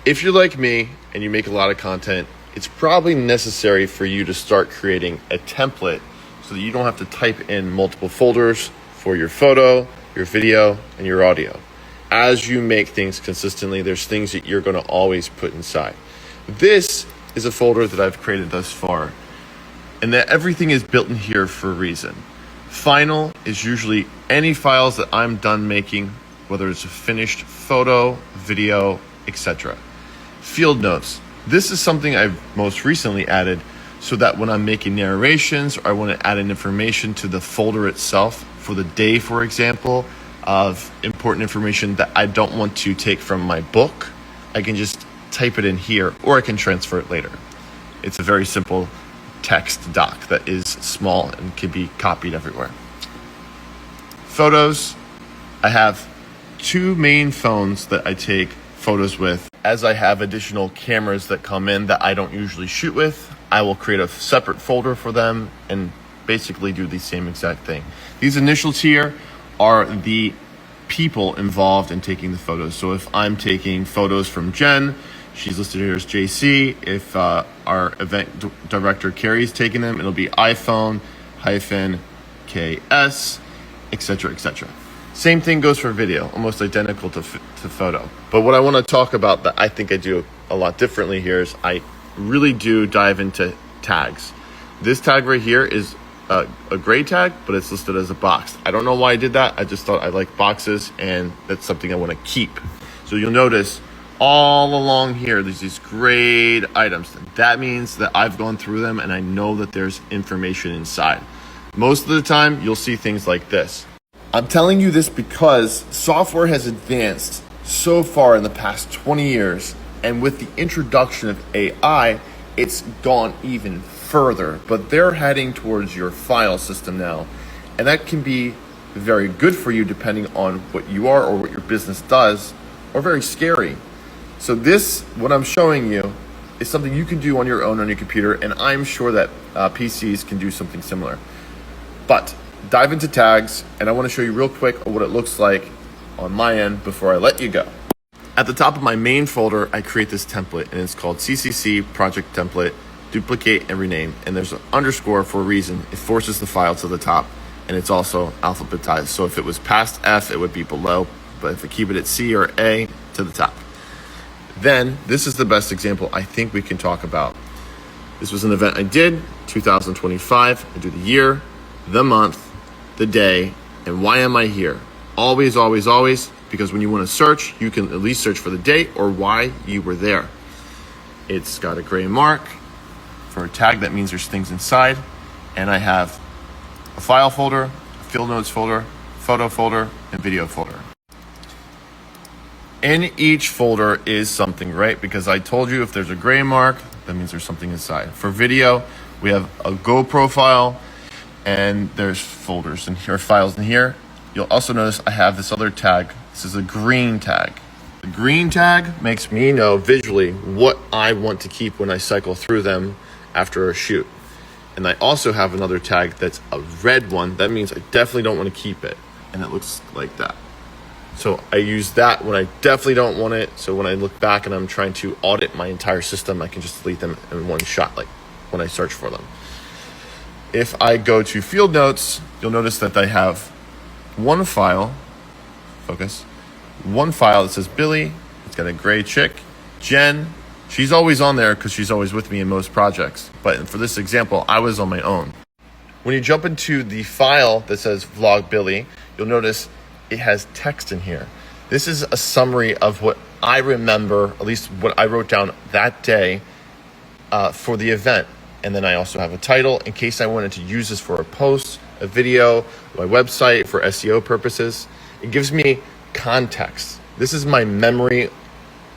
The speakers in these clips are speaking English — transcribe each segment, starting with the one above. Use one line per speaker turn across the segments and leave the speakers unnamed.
If you're like me and you make a lot of content, it's probably necessary for you to start creating a template so that you don't have to type in multiple folders for your photo, your video, and your audio. As you make things consistently, there's things that you're going to always put inside. This is a folder that I've created thus far, and that everything is built in here for a reason. Final is usually any files that I'm done making, whether it's a finished photo, video, etc. Field notes. This is something I've most recently added so that when I'm making narrations or I want to add in information to the folder itself for the day, for example, of important information that I don't want to take from my book, I can just type it in here or I can transfer it later. It's a very simple text doc that is small and can be copied everywhere. Photos. I have two main phones that I take photos with. As I have additional cameras that come in that I don't usually shoot with, I will create a separate folder for them and basically do the same exact thing. These initials here are the people involved in taking the photos. So if I'm taking photos from Jen, she's listed here as JC. If our event director Carrie's taking them, it'll be iPhone-KS, etc., etc. Same thing goes for video, almost identical to photo. But what I want to talk about that I think I do a lot differently here is I really do dive into tags. This tag right here is a gray tag, but it's listed as a box. I don't know why I did that. I just thought I like boxes, and that's something I want to keep. So you'll notice all along here, there's these grayed items. That means that I've gone through them and I know that there's information inside. Most of the time, you'll see things like this. I'm telling you this because software has advanced so far in the past 20 years, and with the introduction of AI, it's gone even further, but they're heading towards your file system now, and that can be very good for you depending on what you are or what your business does, or very scary. So this, what I'm showing you, is something you can do on your own on your computer, and I'm sure that PCs can do something similar. But dive into tags, and I want to show you real quick what it looks like on my end before I let you go. At the top of my main folder, I create this template, and it's called CCC Project Template, Duplicate and Rename, and there's an underscore for a reason. It forces the file to the top, and it's also alphabetized. So if it was past F, it would be below, but if I keep it at C or A, to the top. Then, this is the best example I think we can talk about. This was an event I did, 2025. I do the year, the month, the day, and why am I here? Always, always, always, because when you want to search, you can at least search for the date or why you were there. It's got a gray mark for a tag. That means there's things inside. And I have a file folder, a field notes folder, photo folder, and video folder. In each folder is something, right? Because I told you if there's a gray mark, that means there's something inside. For video, we have a GoPro file, and there's folders in here, files in here. You'll also notice I have this other tag. This is a green tag. The green tag makes me know visually what I want to keep when I cycle through them after a shoot. And I also have another tag that's a red one. That means I definitely don't want to keep it. And it looks like that. So I use that when I definitely don't want it. So when I look back and I'm trying to audit my entire system, I can just delete them in one shot, like when I search for them. If I go to field notes, you'll notice that I have one file, one file that says Billy. It's got a gray chick. Jen, she's always on there because she's always with me in most projects. But for this example, I was on my own. When you jump into the file that says Vlog Billy, you'll notice it has text in here. This is a summary of what I remember, at least what I wrote down that day for the event. And then I also have a title in case I wanted to use this for a post, a video, my website for SEO purposes. It gives me context. This is my memory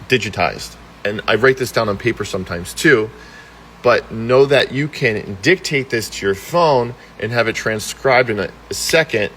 digitized. And I write this down on paper sometimes too, but know that you can dictate this to your phone and have it transcribed in a second,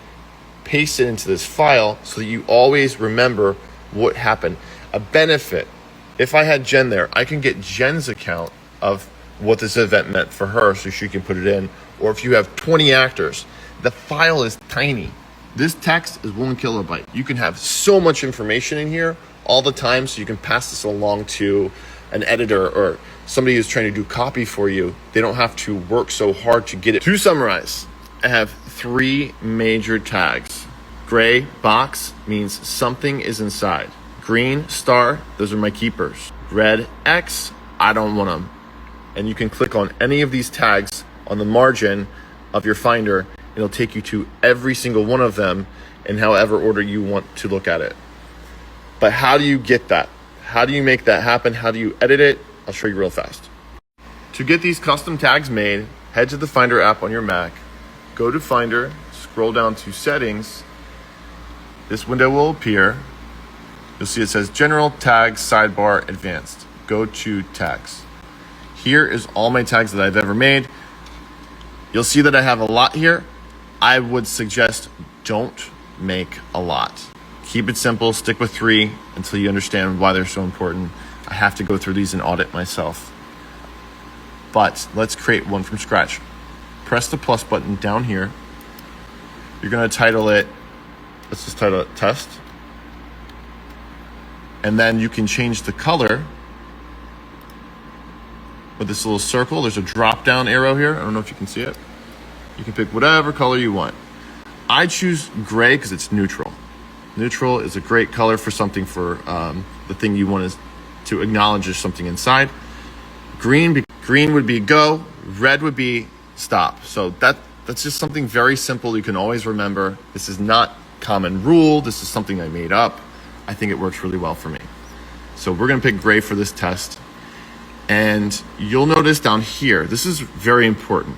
paste it into this file so that you always remember what happened. A benefit, if I had Jen there, I can get Jen's account of what this event meant for her so she can put it in. Or if you have 20 actors, the file is tiny. This text is 1 kilobyte. You can have so much information in here, all the time so you can pass this along to an editor or somebody who's trying to do copy for you. They don't have to work so hard to get it. To summarize, I have 3 major tags. Gray box means something is inside. Green star, those are my keepers. Red X, I don't want them. And you can click on any of these tags on the margin of your Finder. It'll take you to every single one of them in however order you want to look at it. But how do you get that? How do you make that happen? How do you edit it? I'll show you real fast. To get these custom tags made, head to the Finder app on your Mac, go to Finder, scroll down to Settings. This window will appear. You'll see it says General, Tags, Sidebar, Advanced. Go to Tags. Here is all my tags that I've ever made. You'll see that I have a lot here. I would suggest don't make a lot. Keep it simple, stick with 3 until you understand why they're so important. I have to go through these and audit myself. But let's create one from scratch. Press the plus button down here. You're gonna title it, let's just title it Test. And then you can change the color with this little circle. There's a drop down arrow here. I don't know if you can see it. You can pick whatever color you want. I choose gray because it's neutral. Neutral is a great color for something for the thing you want to acknowledge there's something inside. Green would be go, red would be stop. So that's just something very simple you can always remember. This is not common rule. This is something I made up. I think it works really well for me. So we're gonna pick gray for this test. And you'll notice down here, this is very important.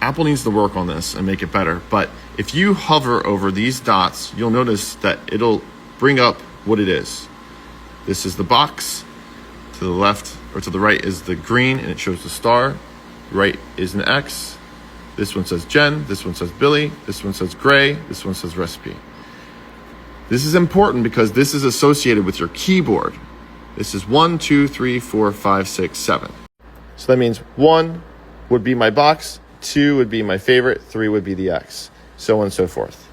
Apple needs to work on this and make it better. But if you hover over these dots, you'll notice that it'll bring up what it is. This is the box. To the left or to the right is the green and it shows the star. Right is an X. This one says Jen. This one says Billy. This one says gray. This one says recipe. This is important because this is associated with your keyboard. This is 1, 2, 3, 4, 5, 6, 7. So that means 1 would be my box, 2 would be my favorite, 3 would be the X, so on and so forth.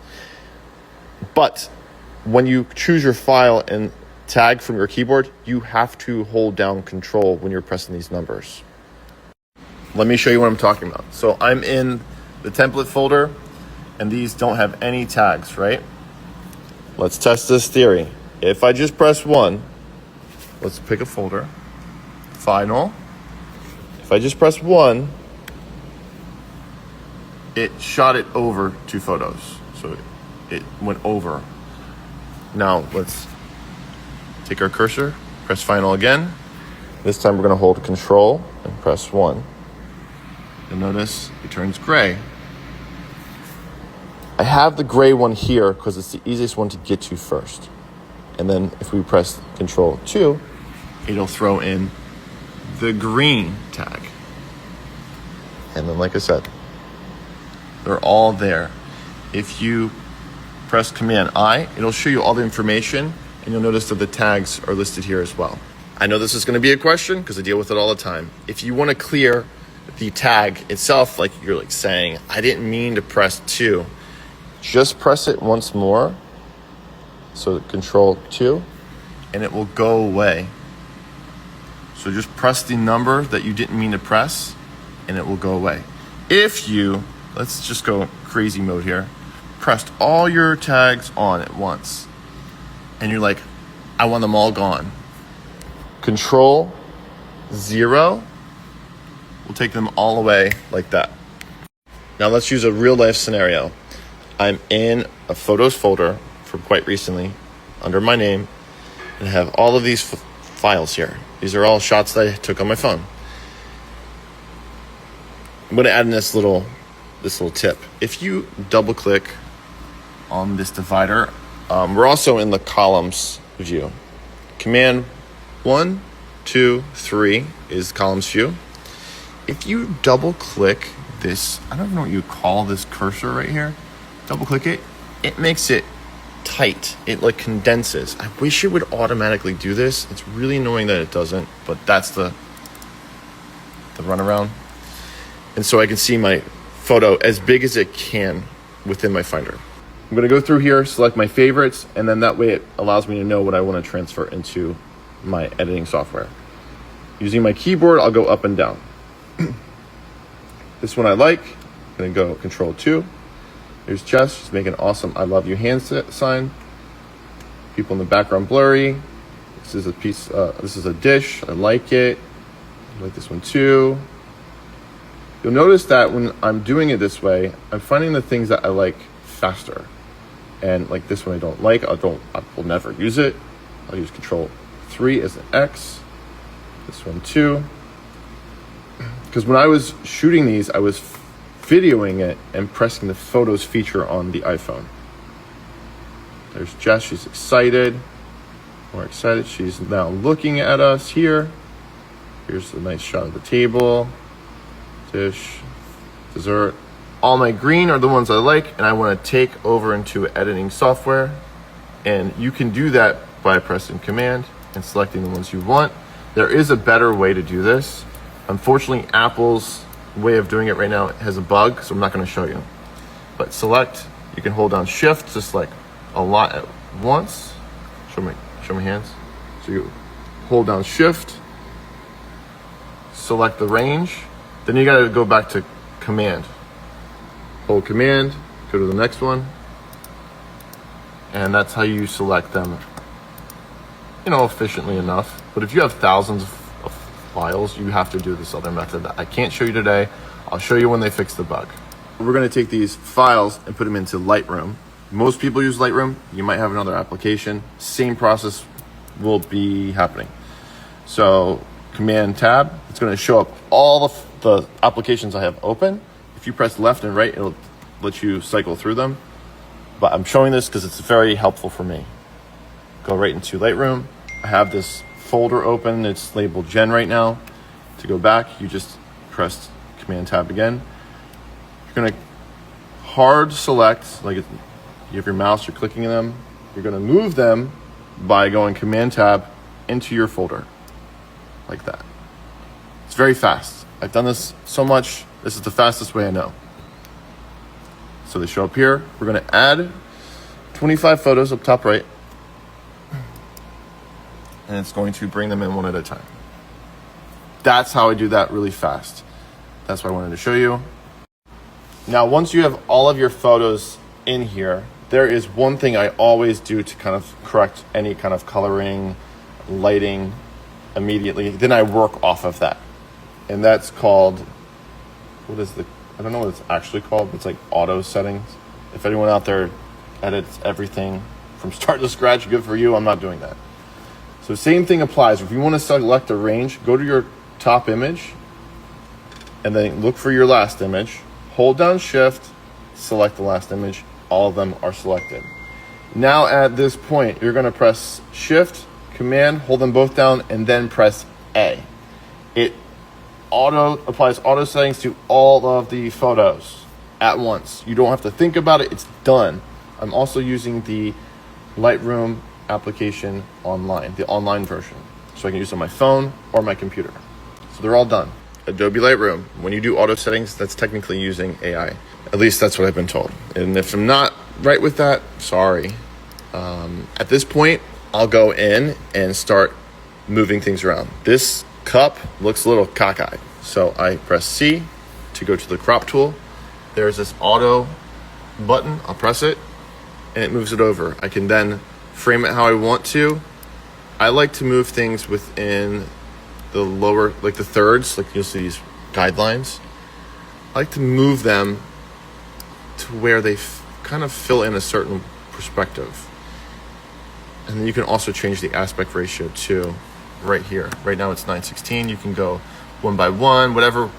But when you choose your file and tag from your keyboard, you have to hold down Control when you're pressing these numbers. Let me show you what I'm talking about. So I'm in the template folder and these don't have any tags, right? Let's test this theory. If I just press 1, let's pick a folder, Final. If I just press 1, it shot it over to Photos. So it went over. Now let's take our cursor, press Final again. This time we're gonna hold Control and press 1. You'll notice it turns gray. I have the gray one here because it's the easiest one to get to first. And then if we press Control 2, it'll throw in the green tag. And then like I said, they're all there. If you press Command I, it'll show you all the information and you'll notice that the tags are listed here as well. I know this is gonna be a question because I deal with it all the time. If you wanna clear the tag itself, like you're like saying, I didn't mean to press 2, just press it once more. So Control 2, and it will go away. So just press the number that you didn't mean to press, and it will go away. If you, let's just go crazy mode here, pressed all your tags on at once, and you're like, I want them all gone. Control 0 will take them all away like that. Now let's use a real life scenario. I'm in a photos folder from quite recently under my name and have all of these files here. These are all shots that I took on my phone. I'm going to add in this little tip. If you double click on this divider, we're also in the columns view. Command 1, 2, 3 is columns view. If you double click this, I don't know what you call this cursor right here, double click it, it makes it tight. It like condenses. I wish it would automatically do this. It's really annoying that it doesn't, but that's the runaround. And so I can see my photo as big as it can within my Finder. I'm going to go through here, select my favorites, and then that way it allows me to know what I want to transfer into my editing software. Using my keyboard, I'll go up and down. This one I like. I'm going to go Control 2. There's Jess. She's making an awesome I love you hand sign. People in the background blurry. This is a piece. This is a dish. I like it. I like this one too. You'll notice that when I'm doing it this way, I'm finding the things that I like faster. And like this one I don't like. I will never use it. I'll use Control 3 as an X. This one too. Because when I was shooting these, I was videoing it and pressing the photos feature on the iPhone. There's Jess, she's excited. More excited, she's now looking at us here. Here's a nice shot of the table, dish, dessert. All my green are the ones I like and I want to take over into editing software. And you can do that by pressing Command and selecting the ones you want. There is a better way to do this. Unfortunately, Apple's way of doing it right now has a bug, so I'm not going to show you. But select, you can hold down Shift to select a lot at once. Show my hands. So you hold down Shift, select the range, then you got to go back to Command. Hold Command, go to the next one, and that's how you select them, efficiently enough. But if you have thousands of files, you have to do this other method that I can't show you today. I'll show you when they fix the bug. We're going to take these files and put them into Lightroom. Most people use Lightroom. You might have another application. Same process will be happening. So Command Tab, it's going to show up all the applications I have open. If you press left and right, it'll let you cycle through them. But I'm showing this because it's very helpful for me. Go right into Lightroom. I have this folder open. It's labeled Gen right now. To go back, you just press Command Tab again. You're going to hard select, like you have your mouse, you're clicking them. You're going to move them by going Command Tab into your folder, like that. It's very fast. I've done this so much. This is the fastest way I know. So they show up here. We're going to add 25 photos up top right. And it's going to bring them in one at a time. That's how I do that really fast. That's what I wanted to show you. Now, once you have all of your photos in here, there is one thing I always do to kind of correct any kind of coloring, lighting immediately. Then I work off of that. And that's called, I don't know what it's actually called, but it's like auto settings. If anyone out there edits everything from start to scratch, good for you. I'm not doing that. So same thing applies. If you want to select a range, go to your top image and then look for your last image. Hold down Shift, select the last image. All of them are selected. Now at this point, you're going to press Shift, Command, hold them both down, and then press A. It applies auto settings to all of the photos at once. You don't have to think about it. It's done. I'm also using the Lightroom application online, the online version, so I can use it on my phone or my computer. So they're all done. Adobe Lightroom, when you do auto settings, that's technically using AI. At least that's what I've been told. And if I'm not right with that, sorry. At this point, I'll go in and start moving things around. This cup looks a little cockeyed. So I press C to go to the crop tool. There's this auto button. I'll press it and it moves it over. I can then frame it how I want to. I like to move things within the lower, like the thirds, like you'll see these guidelines. I like to move them to where they kind of fill in a certain perspective. And then you can also change the aspect ratio too, right here. Right now it's 9:16. You can go 1 by 1, whatever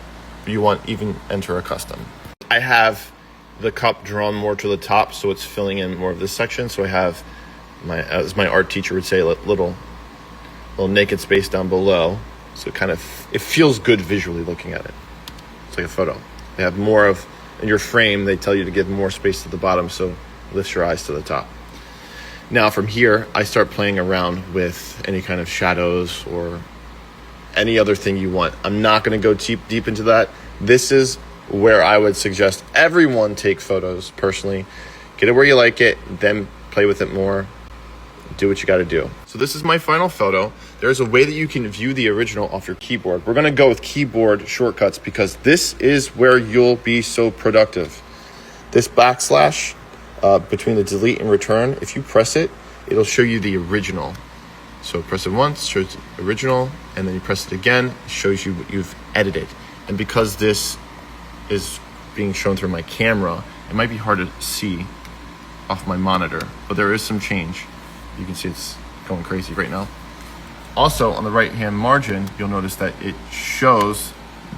you want, even enter a custom. I have the cup drawn more to the top, so it's filling in more of this section. So I have as my art teacher would say, little naked space down below. So it feels good visually looking at it. It's like a photo. They have more of, in your frame, they tell you to give more space to the bottom, so it lifts your eyes to the top. Now from here, I start playing around with any kind of shadows or any other thing you want. I'm not going to go deep into that. This is where I would suggest everyone take photos personally. Get it where you like it, then play with it more. Do what you got to do. So this is my final photo. There's a way that you can view the original off your keyboard. We're going to go with keyboard shortcuts because this is where you'll be so productive. This backslash between the delete and return, if you press it, it'll show you the original. So press it once, shows the original, and then you press it again, it shows you what you've edited. And because this is being shown through my camera, it might be hard to see off my monitor, but there is some change. You can see it's going crazy right now. Also, on the right-hand margin, you'll notice that it shows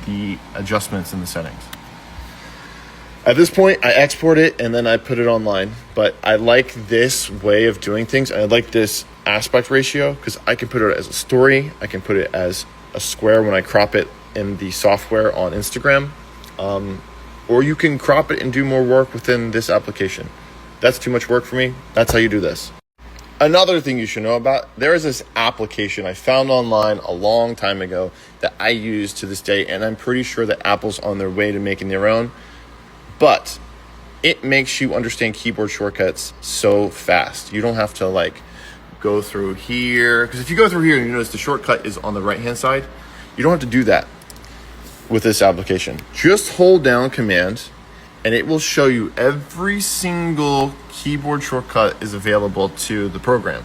the adjustments in the settings. At this point, I export it and then I put it online. But I like this way of doing things. I like this aspect ratio because I can put it as a story. I can put it as a square when I crop it in the software on Instagram. Or you can crop it and do more work within this application. That's too much work for me. That's how you do this. Another thing you should know about, there is this application I found online a long time ago that I use to this day, and I'm pretty sure that Apple's on their way to making their own, but it makes you understand keyboard shortcuts so fast. You don't have to like go through here, because if you go through here and you notice the shortcut is on the right-hand side, you don't have to do that with this application. Just hold down Command, and it will show you every single keyboard shortcut is available to the program.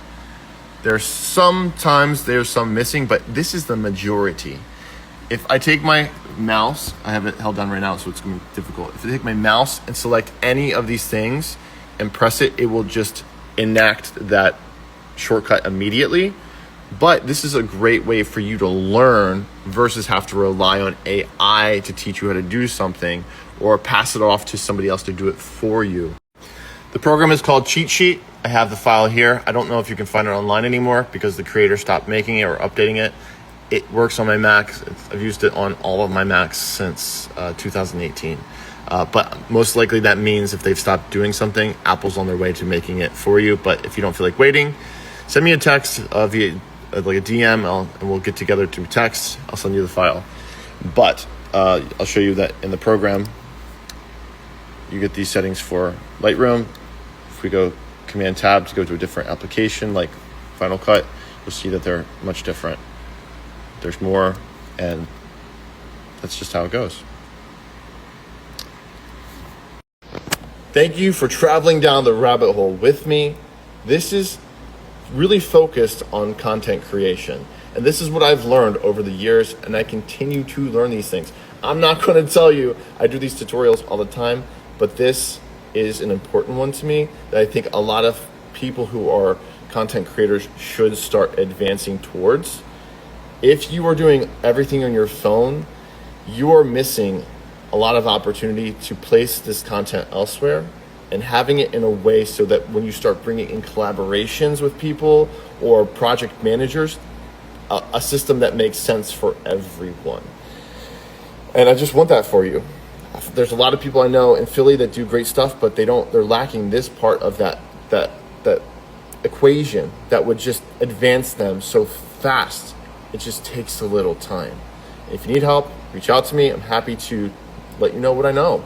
There's some missing, but this is the majority. If I take my mouse, I have it held down right now, so it's gonna be difficult. If I take my mouse and select any of these things and press it, it will just enact that shortcut immediately. But this is a great way for you to learn versus have to rely on AI to teach you how to do something or pass it off to somebody else to do it for you. The program is called Cheat Sheet. I have the file here. I don't know if you can find it online anymore because the creator stopped making it or updating it. It works on my Mac. I've used it on all of my Macs since 2018. But most likely that means if they've stopped doing something, Apple's on their way to making it for you. But if you don't feel like waiting, send me a text via like a DM and we'll get together to text. I'll send you the file. But I'll show you that in the program. You get these settings for Lightroom. If we go Command Tab to go to a different application like Final Cut, you'll see that they're much different. There's more, and that's just how it goes. Thank you for traveling down the rabbit hole with me. This is really focused on content creation. And this is what I've learned over the years, and I continue to learn these things. I'm not going to tell you I do these tutorials all the time, but this is an important one to me that I think a lot of people who are content creators should start advancing towards. If you are doing everything on your phone, you are missing a lot of opportunity to place this content elsewhere and having it in a way so that when you start bringing in collaborations with people or project managers, a system that makes sense for everyone. And I just want that for you. There's a lot of people I know in Philly that do great stuff, but they're lacking this part of that equation that would just advance them so fast. It just takes a little time. If you need help, reach out to me. I'm happy to let you know what I know.